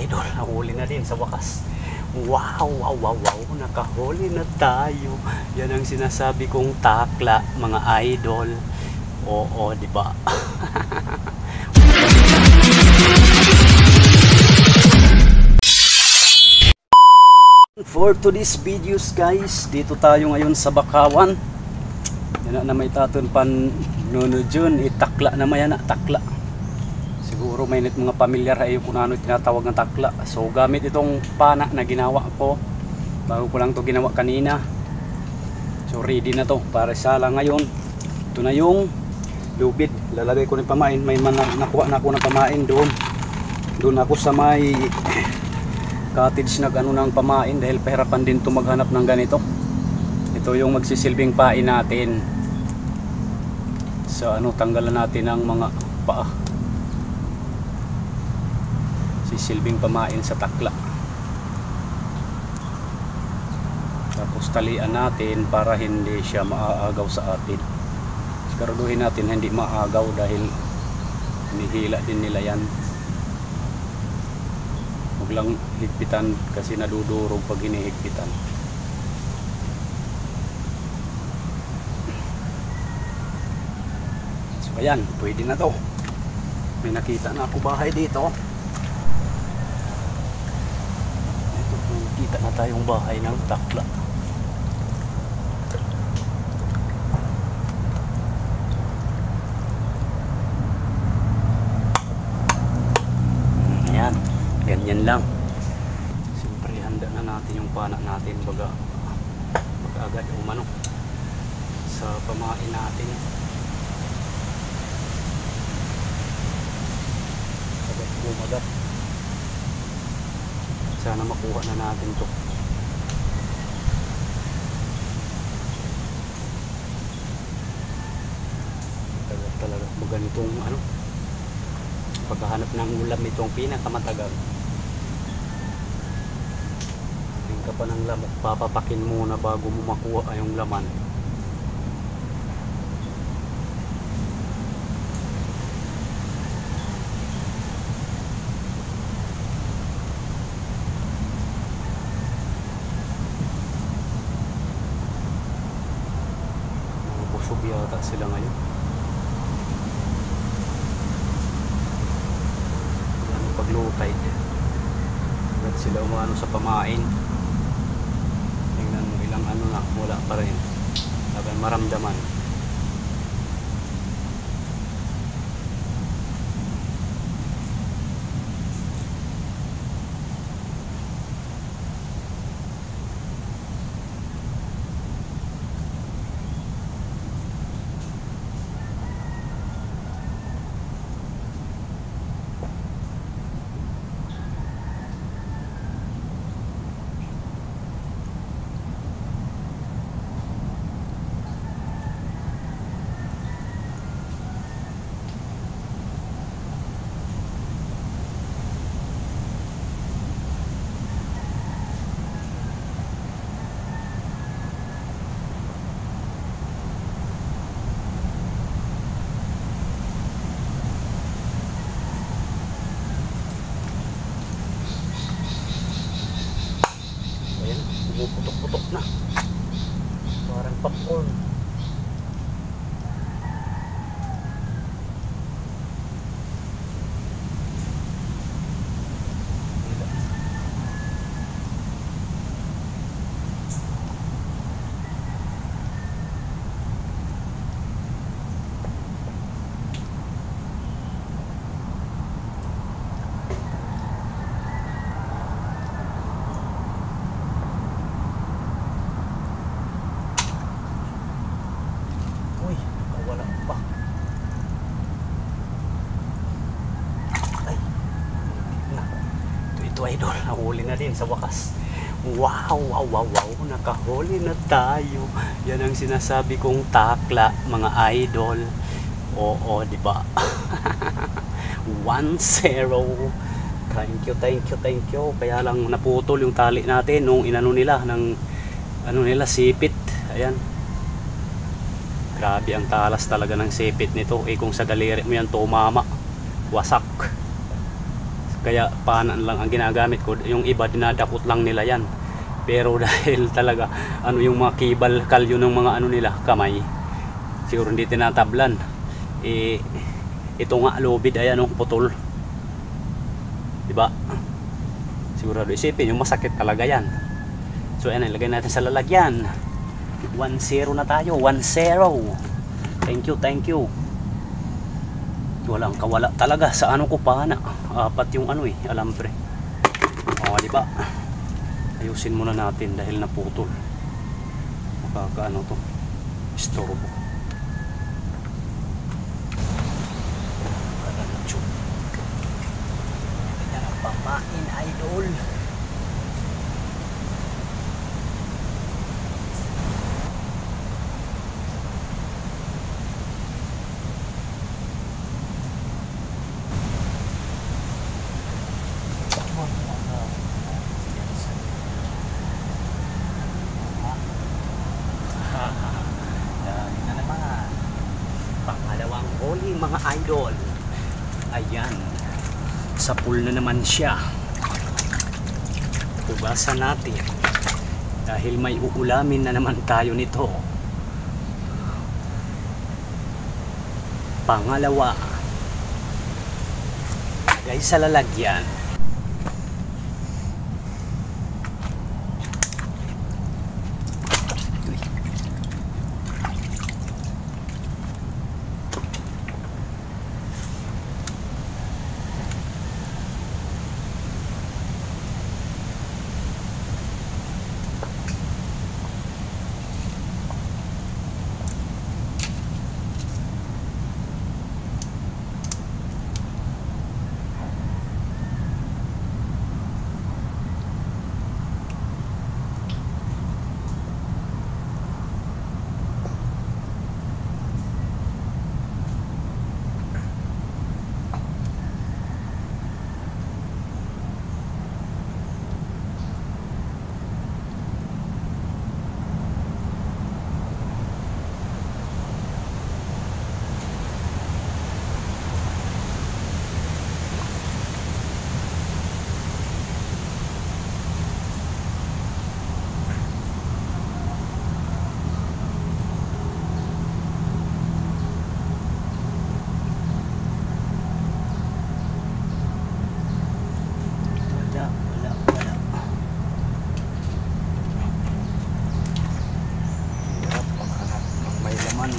idol, nahuli na din sa wakas. Wow, wow, wow, wow, nakahuli na tayo. Yan ang sinasabi kong takla, mga idol. Oo, di ba? For today's videos guys, dito tayo ngayon sa Bakawan. Yan na may taton pan nuno dyan, itakla na maya na, takla. Siguro may mga pamilyar ay kung ano tinatawag ng takla. So gamit itong pana na ginawa ko, bago ko lang to ginawa kanina. So ready na to para sala ngayon. Ito na yung lubid, lalagay ko ng pamain. May nakuha na ako ng pamain doon ako sa may cottage nag-ano ng pamain dahil pahirapan din to maghanap ng ganito. Ito yung magsisilbing pain natin. So tanggalan natin ang mga paa. Sisilbing pamain sa takla. Tapos talian natin para hindi siya maaagaw sa atin. Siguraduhin natin hindi maagaw dahil hinihila din nila yan. Huwag lang higpitan kasi nadudurog pag hinihigpitan. So ayan, pwede na to. May nakita na ako bahay dito. Ito, nakita na tayong bahay ng takla. Ayan, ganyan lang. Siyempre handa na natin yung pana natin baga agad umano sa pamain natin. Agad umagat. Sana makuha na natin to. Talaga maganitong paghahanap ng ulam itong pinakamatagal. Tingin ka pa ng lamok, papapakin muna bago mo makuha yung laman. Mga busog yata sila ngayon. Paglutay at sila umano sa pamain. Tingnan mo ilang na wala pa rin, laban maramdaman. Putok-putok na parang popcorn. Idol, nahuli na din sa wakas. Wow, wow, wow, wow, nakahuli na tayo. Yan ang sinasabi kong takla, mga idol. Oo, di ba? 1-0. Thank you, thank you, thank you. Kaya lang naputol yung tali natin nung inano nila ng sipit. Ayan. Grabe ang talas talaga ng sipit nito. Kung sa daliri mo yan tumama, wasak. Kaya paanan lang ang ginagamit ko. Yung iba dinadakot lang nila yan. Pero dahil talaga yung mga kibal kalyo ng mga nila kamay, siguro hindi tinatablan. Ito nga lubid, ayan putol. Diba? Sigurado isipin yung masakit talaga yan. So ayan, ilagay natin sa lalagyan. 1-0 na tayo. 1-0. Thank you. Walang kawala talaga sa ko pa na. Apat yung alambre. Diba? Ayusin muna natin dahil naputol. Makakaano to. Istorbo. Yan ang pamain, idol. Pangalawang huli mga idol. Ayan, sa pool na naman siya. Hugasan natin dahil may uulamin na naman tayo nito. Pangalawa, lagay sa lalagyan. May laman.